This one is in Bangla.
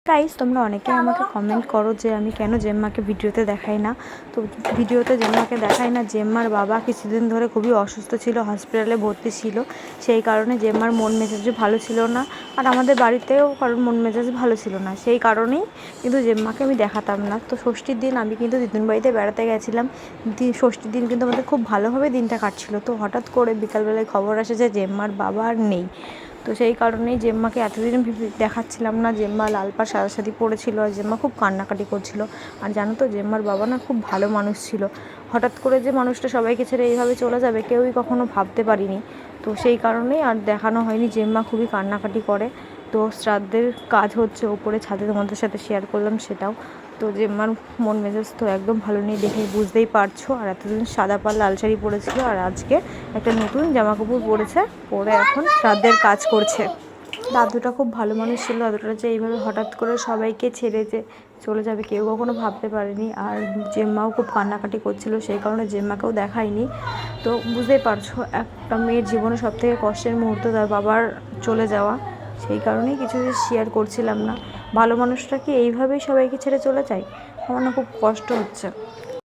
গাইস, তোমরা অনেকেই আমাকে কমেন্ট করো যে আমি কেন জেম্মাকে ভিডিওতে দেখাই না। তো ভিডিওতে জেম্মাকে দেখাই না, জেম্মার বাবা কিছুদিন ধরে খুবই অসুস্থ ছিল, হসপিটালে ভর্তি ছিল। সেই কারণে জেম্মার মন মেজাজও ভালো ছিল না, আর আমাদের বাড়িতেও কারোর মন মেজাজ ভালো ছিল না। সেই কারণেই কিন্তু জেম্মাকে আমি দেখাতাম না। তো ষষ্ঠীর দিন আমি কিন্তু দিদুন বাড়িতে বেড়াতে গেছিলাম। ষষ্ঠীর দিন কিন্তু আমাদের খুব ভালোভাবে দিনটা কাটছিল। তো হঠাৎ করে বিকালবেলায় খবর আসে যে জেম্মার বাবা আর নেই। তো সেই কারণেই জেম্মাকে এতদিন দেখাচ্ছিলাম না। জেম্মা লাল পাড় সাদাসাদি পড়েছিল, আর জেম্মা খুব কান্নাকাটি করছিল। আর জানো তো, জেম্মার বাবা না খুব ভালো মানুষ ছিল। হঠাৎ করে যে মানুষটা সবাইকে ছেড়ে এইভাবে চলে যাবে কেউই কখনো ভাবতে পারিনি। তো সেই কারণেই আর দেখানো হয়নি। জেম্মা খুবই কান্নাকাটি করে। তো শ্রাদ্ধের কাজ হচ্ছে ওপরে ছাদে, তোমাদের সাথে শেয়ার করলাম সেটাও। তো জেম্মার মন মেজাজ তো একদম ভালো নেই, দেখে বুঝতেই পারছো। আর এতদিন সাদা পাড় লাল শাড়ি পরেছিল, আর আজকে একটা নতুন জামা কাপড় পরেছে, পরে এখন শ্রাদ্ধের কাজ করছে। দাদুটা খুব ভালো মানুষ ছিল। দাদুটা যে এইভাবে হঠাৎ করে সবাইকে ছেড়ে যে চলে যাবে কেউ কখনো ভাবতে পারেনি। আর জেম্মাও খুব কান্নাকাটি করছিল, সেই কারণে জেম্মাকেও দেখায়নি। তো বুঝতেই পারছো, একটা মেয়ের জীবনে সবথেকে কষ্টের মুহূর্ত তার বাবার চলে যাওয়া। সেই কারণেই কিছু শেয়ার করছিলাম না। ভালো মানুষটা কি এইভাবেই সবাইকে ছেড়ে চলে যায়? আমার না খুব কষ্ট হচ্ছে।